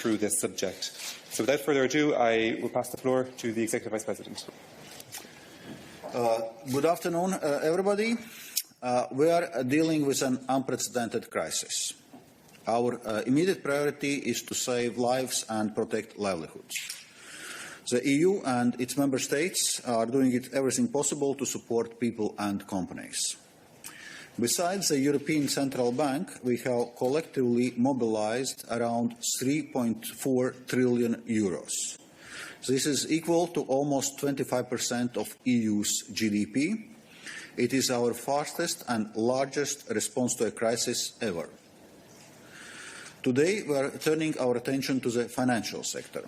through this subject. So without further ado, I will pass the floor to the Executive Vice President. Good afternoon, everybody. We are dealing with an unprecedented crisis. Our immediate priority is to save lives and protect livelihoods. The EU and its member states are doing everything possible to support people and companies. Besides the European Central Bank, we have collectively mobilized around 3.4 trillion euros. This is equal to almost 25% of EU's GDP. It is our fastest and largest response to a crisis ever. Today, we are turning our attention to the financial sector.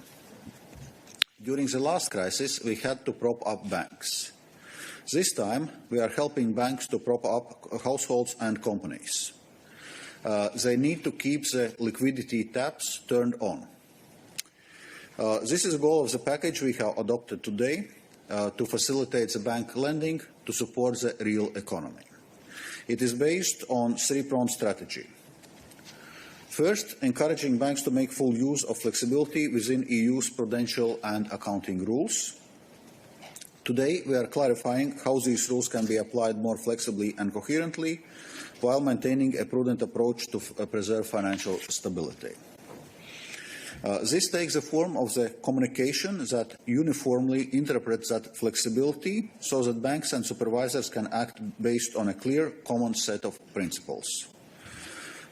During the last crisis, we had to prop up banks. This time, we are helping banks to prop up households and companies. They need to keep the liquidity taps turned on. This is the goal of the package we have adopted today to facilitate the bank lending to support the real economy. It is based on a three-pronged strategy. First, encouraging banks to make full use of flexibility within EU's prudential and accounting rules. Today, we are clarifying how these rules can be applied more flexibly and coherently while maintaining a prudent approach to preserve financial stability. This takes the form of the communication that uniformly interprets that flexibility so that banks and supervisors can act based on a clear, common set of principles.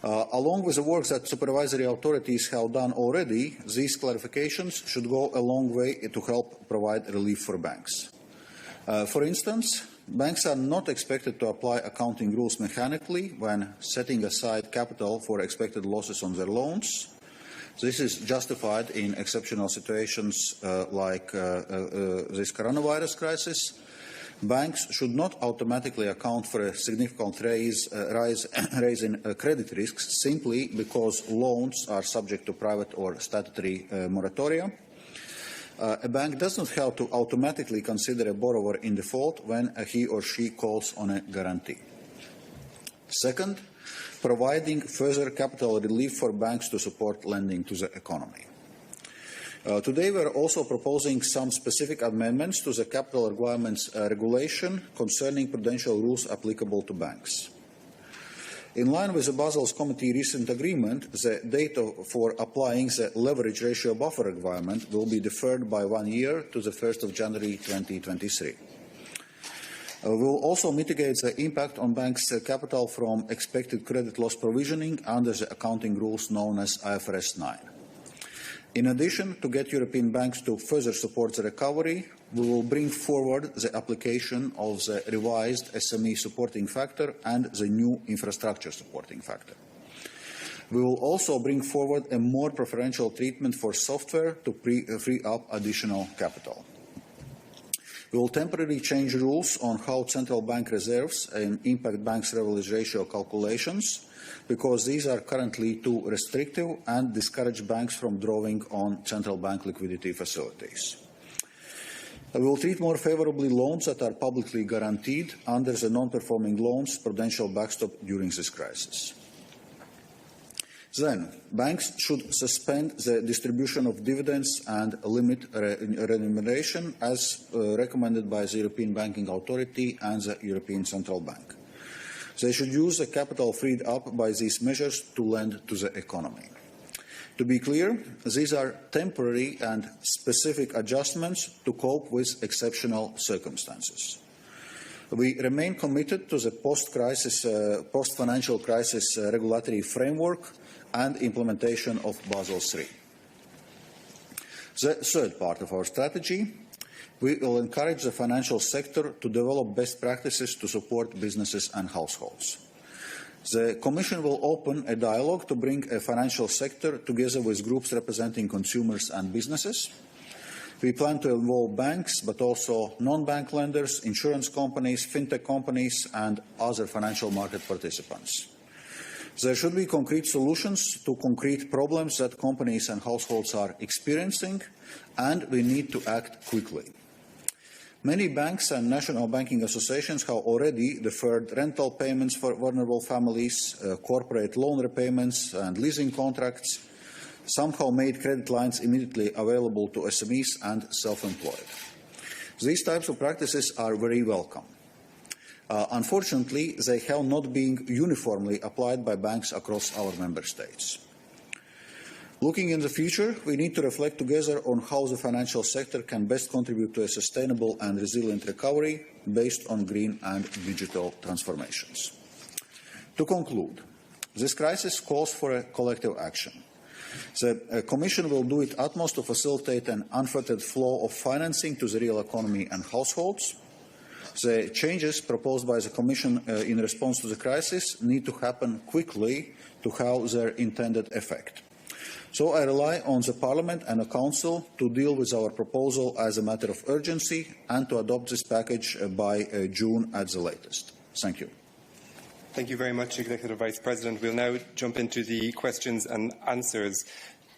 Along with the work that supervisory authorities have done already, these clarifications should go a long way to help provide relief for banks. For instance, banks are not expected to apply accounting rules mechanically when setting aside capital for expected losses on their loans. This is justified in exceptional situations like this coronavirus crisis. Banks should not automatically account for a significant rise in credit risks simply because loans are subject to private or statutory moratoria. A bank does not have to automatically consider a borrower in default when he or she calls on a guarantee. Second, providing further capital relief for banks to support lending to the economy. Today, we are also proposing some specific amendments to the capital requirements regulation concerning prudential rules applicable to banks. In line with the Basel Committee recent agreement, the date for applying the leverage ratio buffer requirement will be deferred by 1 year to the 1st of January 2023. We will also mitigate the impact on banks' capital from expected credit loss provisioning under the accounting rules known as IFRS 9. In addition, to get European banks to further support the recovery, we will bring forward the application of the revised SME supporting factor and the new infrastructure supporting factor. We will also bring forward a more preferential treatment for software to free up additional capital. We will temporarily change rules on how central bank reserves impact banks' leverage ratio calculations, because these are currently too restrictive and discourage banks from drawing on central bank liquidity facilities. We will treat more favourably loans that are publicly guaranteed under the non-performing loans prudential backstop during this crisis. Then, banks should suspend the distribution of dividends and limit remuneration as recommended by the European Banking Authority and the European Central Bank. They should use the capital freed up by these measures to lend to the economy. To be clear, these are temporary and specific adjustments to cope with exceptional circumstances. We remain committed to the post-financial crisis regulatory framework and implementation of Basel III. The third part of our strategy, we will encourage the financial sector to develop best practices to support businesses and households. The Commission will open a dialogue to bring a financial sector together with groups representing consumers and businesses. We plan to involve banks, but also non-bank lenders, insurance companies, fintech companies, and other financial market participants. There should be concrete solutions to concrete problems that companies and households are experiencing, and we need to act quickly. Many banks and national banking associations have already deferred rental payments for vulnerable families, corporate loan repayments and leasing contracts. somehow made credit lines immediately available to SMEs and self-employed. These types of practices are very welcome. Unfortunately, they have not been uniformly applied by banks across our member states. Looking in the future, we need to reflect together on how the financial sector can best contribute to a sustainable and resilient recovery based on green and digital transformations. To conclude, this crisis calls for a collective action. The Commission will do its utmost to facilitate an unfettered flow of financing to the real economy and households. The changes proposed by the Commission in response to the crisis need to happen quickly to have their intended effect. So I rely on the Parliament and the Council to deal with our proposal as a matter of urgency and to adopt this package by June at the latest. Thank you. Thank you very much, Executive Vice President. We'll now jump into the questions and answers.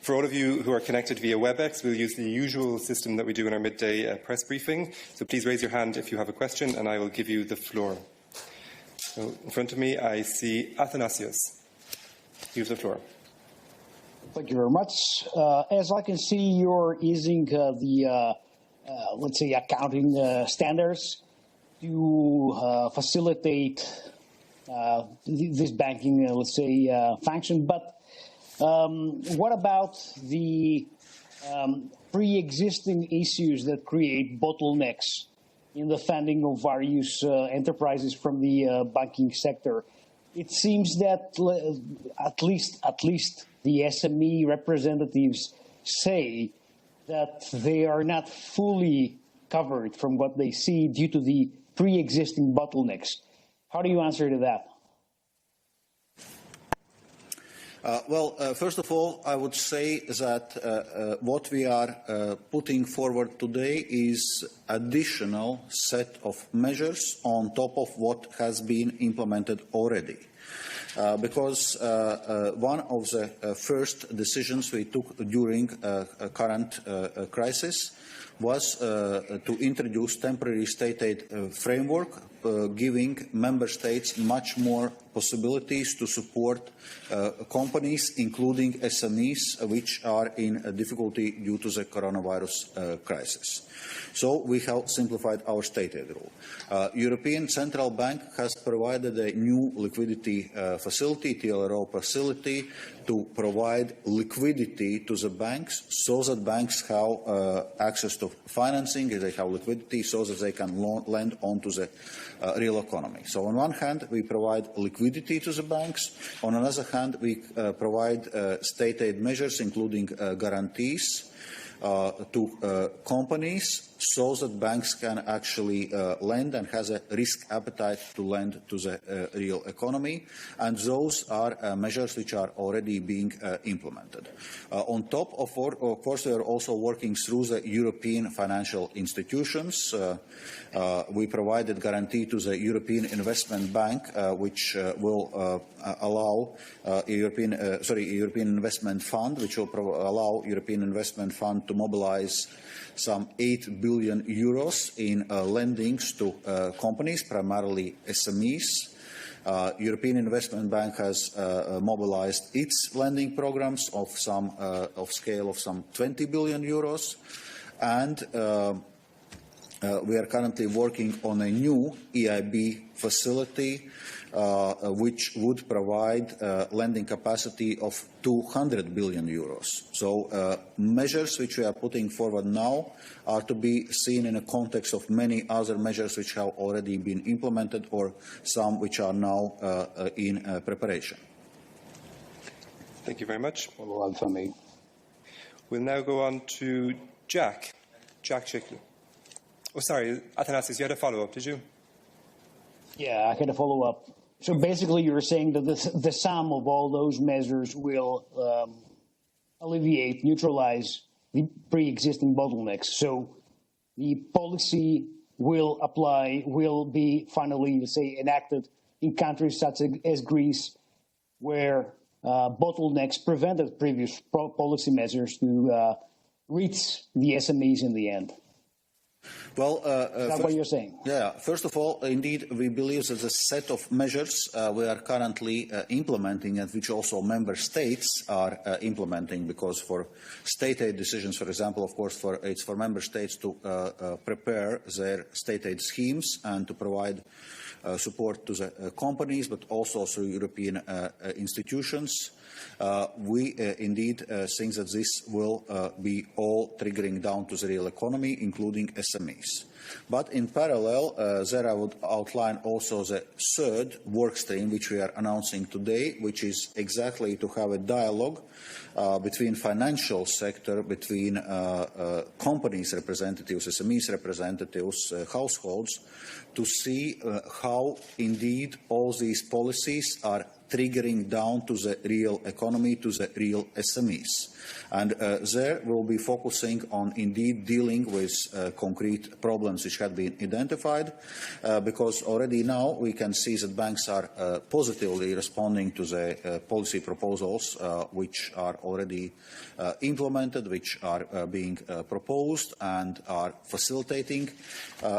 For all of you who are connected via WebEx, we'll use the usual system that we do in our midday press briefing. So please raise your hand if you have a question and I will give you the floor. So in front of me, I see Athanasios. You have the floor. Thank you very much. As I can see, you're easing let's say, accounting standards to facilitate this banking, let's say, function. But what about the pre-existing issues that create bottlenecks in the funding of various enterprises from the banking sector? It seems that at least the SME representatives say that they are not fully covered from what they see due to the pre-existing bottlenecks. How do you answer to that? First of all, I would say that what we are putting forward today is additional set of measures on top of what has been implemented already. Because one of the first decisions we took during current crisis was to introduce temporary state aid framework, giving member states much more possibilities to support companies, including SMEs, which are in difficulty due to the coronavirus crisis. So we have simplified our state aid rule. European Central Bank has provided a new liquidity facility, TLRO facility, to provide liquidity to the banks so that banks have access to financing, they have liquidity so that they can lend onto the real economy. So on one hand, we provide liquidity to the banks. On another hand, we provide state aid measures, including guarantees to companies so that banks can actually lend and has a risk appetite to lend to the real economy. And those are measures which are already being implemented. On top of course, we are also working through the European financial institutions. We provided guarantee to the European Investment Bank, which will allow European Investment Fund, which will allow European Investment Fund to mobilize some 8 billion euros in lendings to companies, primarily SMEs. European Investment Bank has mobilized its lending programs of scale of some 20 billion euros, and we are currently working on a new EIB facility which would provide lending capacity of 200 billion euros. So measures which we are putting forward now are to be seen in a context of many other measures which have already been implemented or some which are now in preparation. Thank you very much. Follow on from me. We'll now go on to Jack Chickley. Oh, sorry, Athanasios, you had a follow-up, did you? Yeah, I had a follow-up. So basically you're saying that the sum of all those measures will alleviate, neutralize the pre-existing bottlenecks. So the policy will be finally, let's say, enacted in countries such as Greece, where bottlenecks prevented previous policy measures to reach the SMEs in the end. Well, Is that what you're saying? Yeah. First of all, indeed, we believe that the set of measures we are currently implementing, and which also member states are implementing, because for state aid decisions, for example, of course, it's for member states to prepare their state aid schemes and to provide support to the companies, but also to European institutions. We indeed think that this will be all triggering down to the real economy, including SMEs. But in parallel, there I would outline also the third work stream which we are announcing today, which is exactly to have a dialogue between financial sector, between companies representatives, SMEs representatives, households, to see how indeed all these policies are triggering down to the real economy, to the real SMEs. And there we'll be focusing on indeed dealing with concrete problems which have been identified, because already now we can see that banks are positively responding to the policy proposals which are already implemented, which are being proposed and are facilitating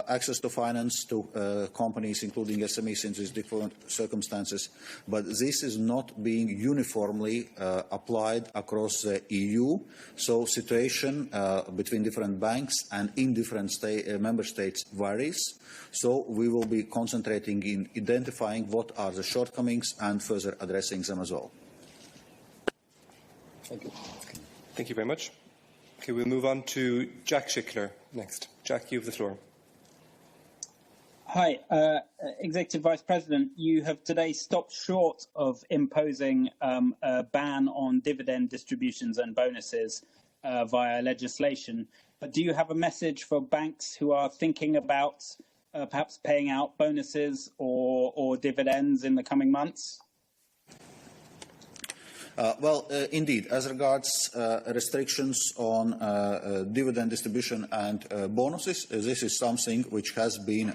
access to finance to companies, including SMEs, in these different circumstances. But this is not being uniformly applied across the EU. So situation between different banks and in different member states varies. So we will be concentrating in identifying what are the shortcomings and further addressing them as well. Thank you. Thank you very much. Okay, we'll move on to Jack Schickler next. Jack, you have the floor. Hi, Executive Vice President. You have today stopped short of imposing a ban on dividend distributions and bonuses via legislation. But do you have a message for banks who are thinking about perhaps paying out bonuses or dividends in the coming months? Indeed, as regards restrictions on dividend distribution and bonuses, this is something which has been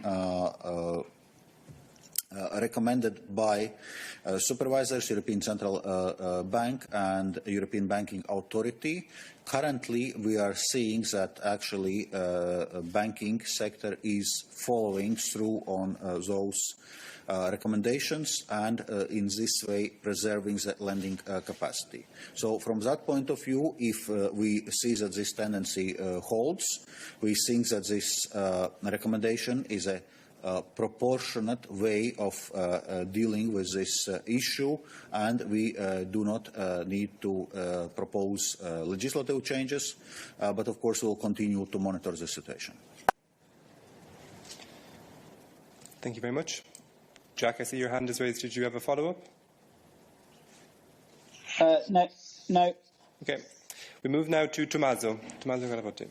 recommended by supervisors, European Central Bank and European Banking Authority. Currently, we are seeing that actually banking sector is following through on those recommendations and in this way preserving the lending capacity. So from that point of view, if we see that this tendency holds, we think that this recommendation is a proportionate way of dealing with this issue, and we do not need to propose legislative changes, but of course we'll continue to monitor the situation. Thank you very much. Jack, I see your hand is raised. Did you have a follow-up? No. Okay. We move now to Tommaso. Tommaso Galavotti.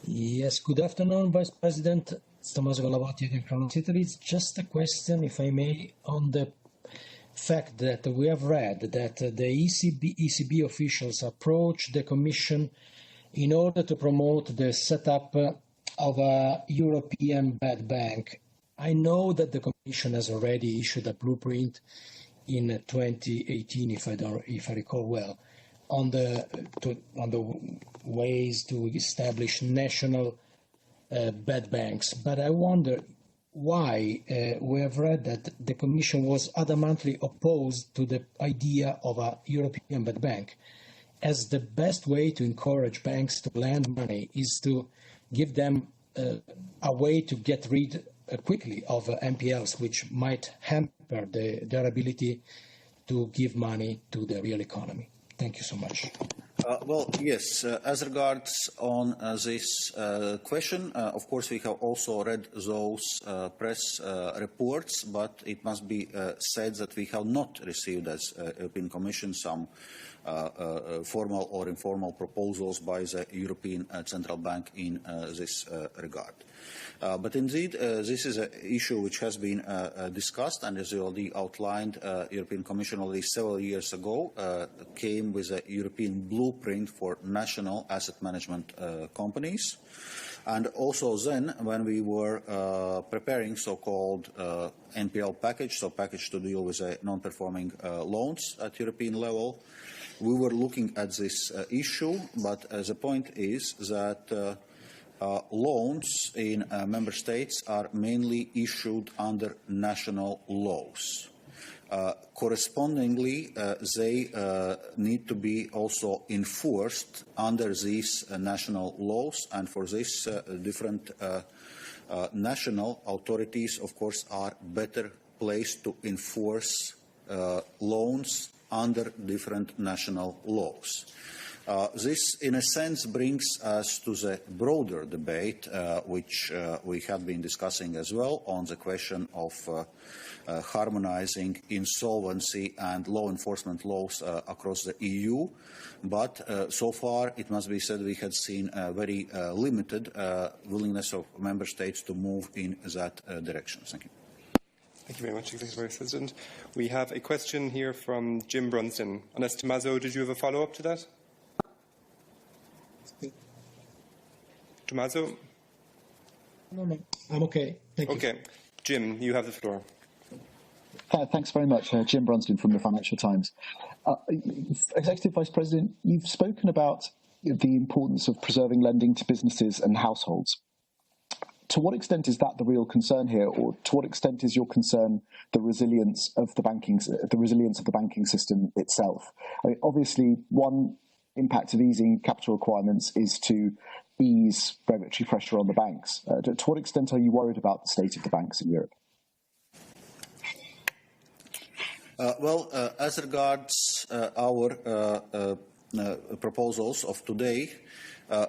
Yes, good afternoon, Vice President. It's Tommaso Galavotti from Italy. It's just a question, if I may, on the fact that we have read that the ECB officials approached the Commission in order to promote the setup of a European bad bank. I know that the Commission has already issued a blueprint in 2018, if I recall well, on the ways to establish national bad banks. But I wonder why we have read that the Commission was adamantly opposed to the idea of a European bad bank, as the best way to encourage banks to lend money is to give them a way to get rid quickly of NPLs, which might hamper their ability to give money to the real economy. Thank you so much. Yes, as regards on this question, of course we have also read those press reports, but it must be said that we have not received as European Commission some formal or informal proposals by the European Central Bank in this regard. But indeed, this is an issue which has been discussed, and as you already outlined, European Commission already several years ago came with a European blueprint for national asset management companies. And also then, when we were preparing so-called NPL package, so package to deal with non-performing loans at European level, we were looking at this issue, but the point is that loans in member states are mainly issued under national laws. Correspondingly, they need to be also enforced under these national laws, and for this, different national authorities, of course, are better placed to enforce loans under different national laws. This, in a sense, brings us to the broader debate, which we have been discussing as well, on the question of harmonizing insolvency and law enforcement laws across the EU. But so far, it must be said, we had seen a very limited willingness of member states to move in that direction. Thank you. Thank you very much, Executive Vice President. We have a question here from Jim Brunston. Unless Tommaso, did you have a follow-up to that? Tommaso? No, I'm okay. Thank you. Okay. Jim, you have the floor. Thanks very much. Jim Brunston from the Financial Times. Executive Vice President, you've spoken about the importance of preserving lending to businesses and households. To what extent is that the real concern here, or to what extent is your concern the resilience of the banking system itself? I mean, obviously, one impact of easing capital requirements is to ease regulatory pressure on the banks. To what extent are you worried about the state of the banks in Europe? As regards our proposals of today,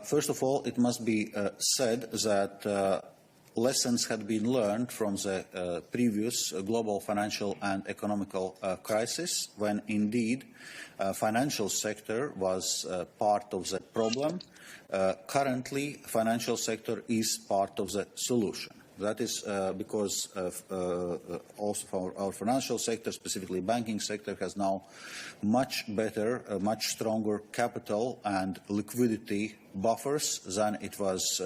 first of all, it must be said that lessons had been learned from the previous global financial and economical crisis, when indeed financial sector was part of the problem. Currently, financial sector is part of the solution. That is because also for our financial sector, specifically banking sector, has now much better, much stronger capital and liquidity buffers than it was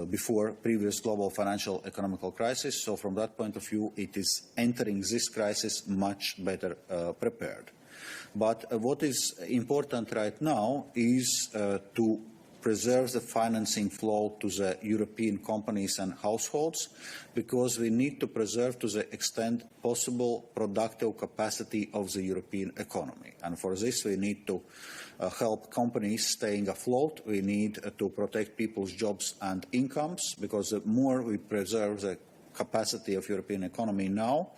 before previous global financial economical crisis. So from that point of view, it is entering this crisis much better prepared. But what is important right now is to preserve the financing flow to the European companies and households, because we need to preserve to the extent possible productive capacity of the European economy. And for this we need to help companies staying afloat. We need to protect people's jobs and incomes, because the more we preserve the capacity of European economy now,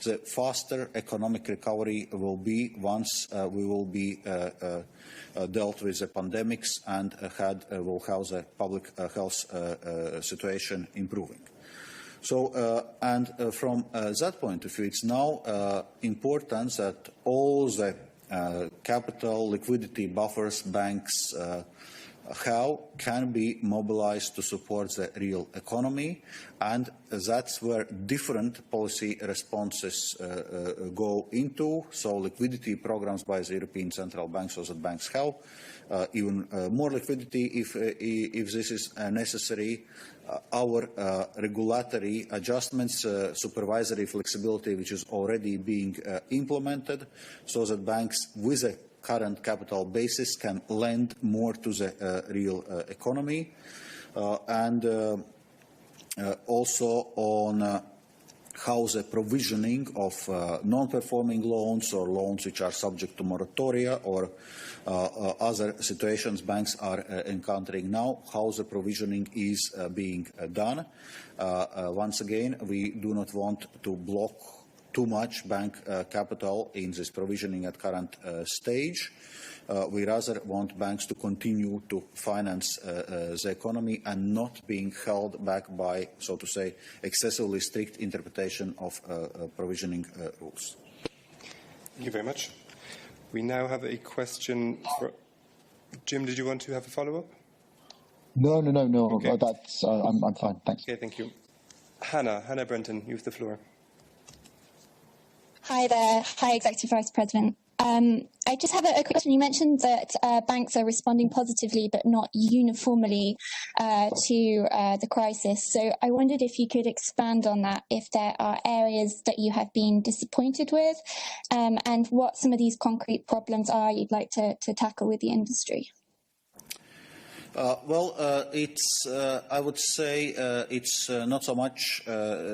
the faster economic recovery will be once we will be dealt with the pandemics and will have the public health situation improving. So, from that point of view, it's now important that all the capital liquidity buffers banks have can be mobilized to support the real economy, and that's where different policy responses go into. So liquidity programs by the European Central Bank, so that banks have even more liquidity if this is necessary. Our regulatory adjustments, supervisory flexibility, which is already being implemented, so that banks with a current capital basis can lend more to the real economy, and also on how the provisioning of non-performing loans or loans which are subject to moratoria or other situations banks are encountering now, how the provisioning is being done. Once again, we do not want to block too much bank capital in this provisioning at current stage. We rather want banks to continue to finance the economy and not being held back by, so to say, excessively strict interpretation of provisioning rules. Thank you very much. We now have a question for Jim. Did you want to have a follow-up? No. Okay. That's I'm fine. Thanks. Okay, thank you. Hannah Brenton, you have the floor. Hi there. Hi, Executive Vice President. I just have a quick question. You mentioned that banks are responding positively but not uniformly to the crisis. So I wondered if you could expand on that, if there are areas that you have been disappointed with, and what some of these concrete problems are you'd like to tackle with the industry. I would say it's not so much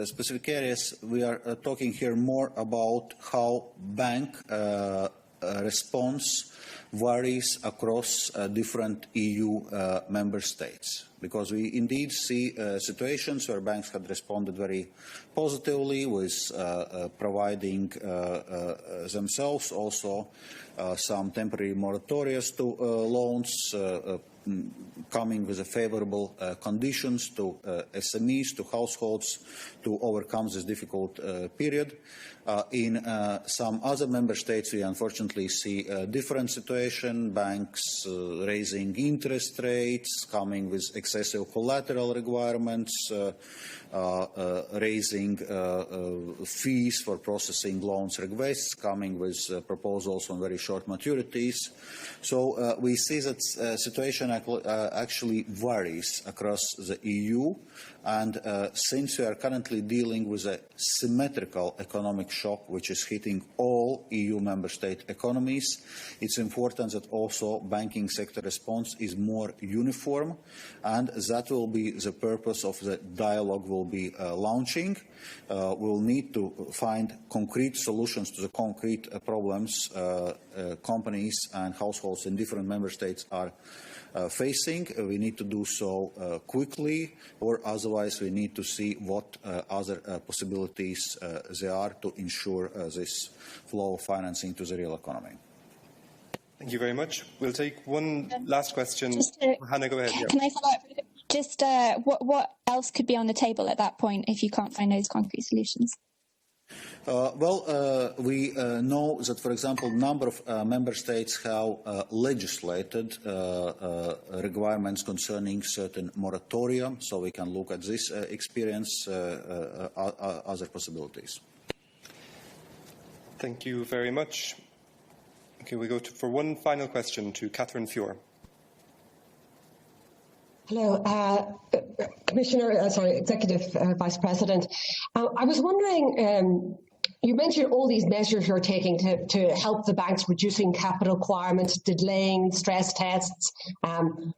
specific areas. We are talking here more about how bank response varies across different EU member states. Because we indeed see situations where banks had responded very positively with providing themselves also some temporary moratorias to loans, coming with a favorable conditions to SMEs, to households, to overcome this difficult period. In some other member states, we unfortunately see a different situation, banks raising interest rates, coming with excessive collateral requirements, raising fees for processing loans requests, coming with proposals on very short maturities. So we see that situation actually varies across the EU, and since we are currently dealing with a symmetrical economic shock which is hitting all EU member state economies, it's important that also banking sector response is more uniform, and that will be the purpose of the dialogue we'll be launching. We'll need to find concrete solutions to the concrete problems companies and households in different member states are facing. We need to do so quickly, or otherwise we need to see what other possibilities there are to ensure this flow of financing to the real economy. Thank you very much. We'll take one last question. Hannah, go ahead. Can I follow up? Just what else could be on the table at that point if you can't find those concrete solutions? We know that, for example, a number of member states have legislated requirements concerning certain moratoria, so we can look at this experience, other possibilities. Thank you very much. Okay, we go for one final question to Catherine Fior. Hello, Executive Vice President. I was wondering, you mentioned all these measures you're taking to help the banks, reducing capital requirements, delaying stress tests, and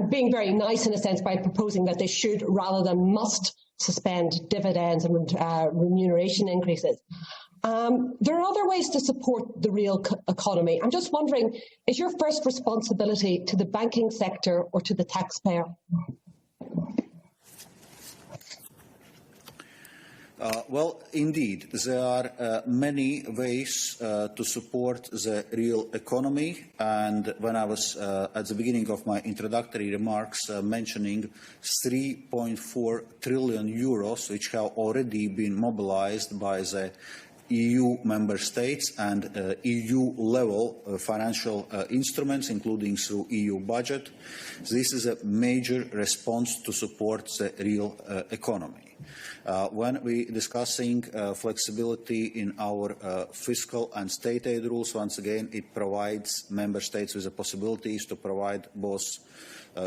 being very nice in a sense by proposing that they should rather than must suspend dividends and remuneration increases. There are other ways to support the real economy. I'm just wondering, is your first responsibility to the banking sector or to the taxpayer? Indeed, there are many ways to support the real economy, and when I was at the beginning of my introductory remarks mentioning 3.4 trillion euros which have already been mobilized by the EU member states and EU-level financial instruments, including through EU budget, this is a major response to support the real economy. When we are discussing flexibility in our fiscal and state aid rules, once again, it provides member states with the possibilities to provide both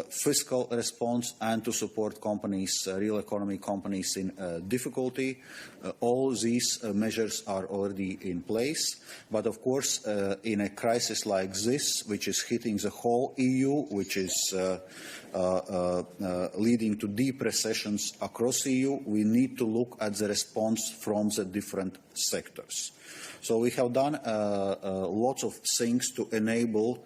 fiscal response and to support companies, real economy companies in difficulty. All these measures are already in place. But of course, in a crisis like this, which is hitting the whole EU, which is leading to deep recessions across the EU, we need to look at the response from the different sectors. So we have done lots of things to enable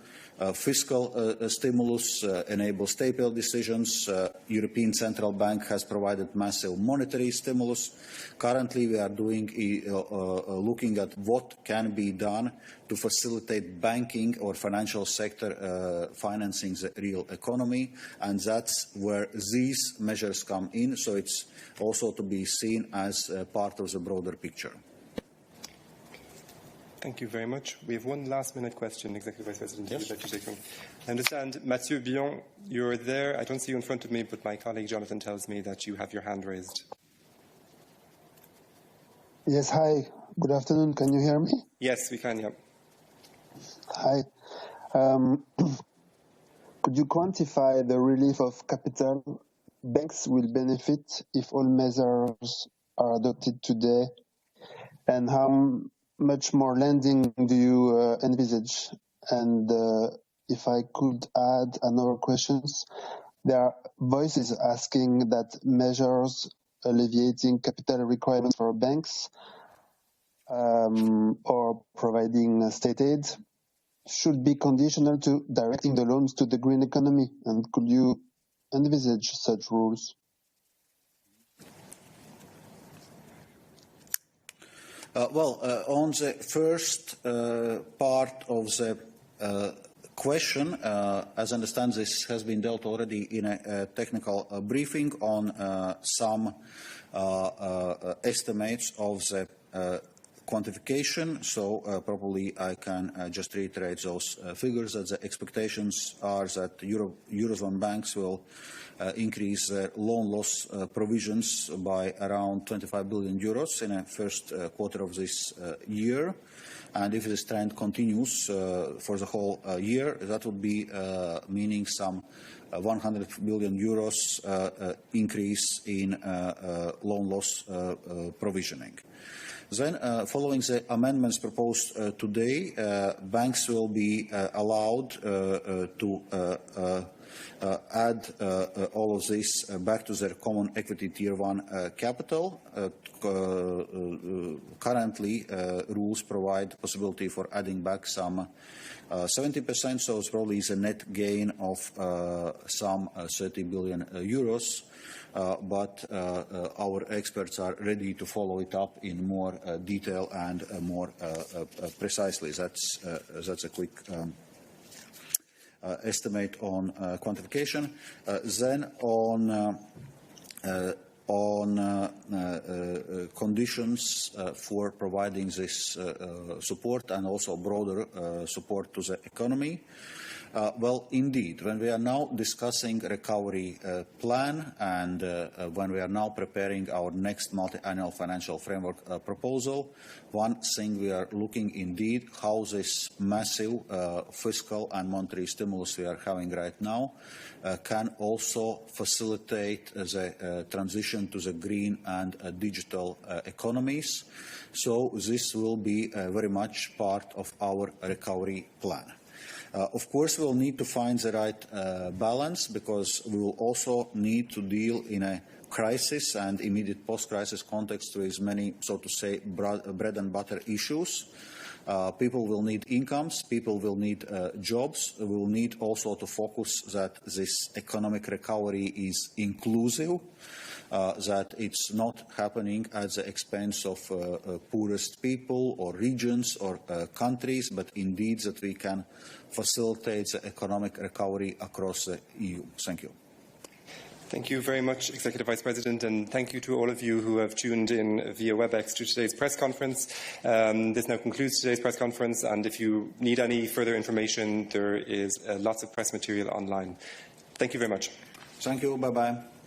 fiscal stimulus, enable staple decisions. European Central Bank has provided massive monetary stimulus. Currently, we are looking at what can be done to facilitate banking or financial sector financing the real economy, and that's where these measures come in. So it's also to be seen as part of the broader picture. Thank you very much. We have one last-minute question, Executive Vice President. Yes. Like to take I understand, Mathieu Billon, you're there. I don't see you in front of me, but my colleague Jonathan tells me that you have your hand raised. Yes, hi. Good afternoon. Can you hear me? Yes, we can, yeah. Hi. Could you quantify the relief of capital banks will benefit if all measures are adopted today? And how much more lending do you envisage? And if I could add another question, there are voices asking that measures alleviating capital requirements for banks or providing state aid should be conditional to directing the loans to the green economy. And could you envisage such rules? On the first part of the question, as I understand, this has been dealt already in a technical briefing on some estimates of the quantification. So probably I can just reiterate those figures, that the expectations are that Eurozone banks will increase their loan loss provisions by around 25 billion euros in the first quarter of this year. And if this trend continues for the whole year, that would be meaning some 100 billion euros increase in loan loss provisioning. Then, following the amendments proposed today, banks will be allowed to add all of this back to their common equity tier 1 capital. Currently, rules provide possibility for adding back some 70%, so it's probably a net gain of some 30 billion euros. But our experts are ready to follow it up in more detail and more precisely. That's a quick estimate on quantification. Then on conditions for providing this support and also broader support to the economy. Well, indeed, when we are now discussing recovery plan and when we are now preparing our next multi-annual financial framework proposal, one thing we are looking indeed how this massive fiscal and monetary stimulus we are having right now can also facilitate the transition to the green and digital economies. So this will be very much part of our recovery plan. Of course, we will need to find the right balance, because we will also need to deal in a crisis and immediate post-crisis context with many, so to say, bread and butter issues. People will need incomes, people will need jobs. We will need also to focus that this economic recovery is inclusive, that it's not happening at the expense of poorest people or regions or countries, but indeed that we can facilitate the economic recovery across the EU. Thank you. Thank you very much, Executive Vice President, and thank you to all of you who have tuned in via WebEx to today's press conference. This now concludes today's press conference, and if you need any further information, there is lots of press material online. Thank you very much. Thank you. Bye-bye.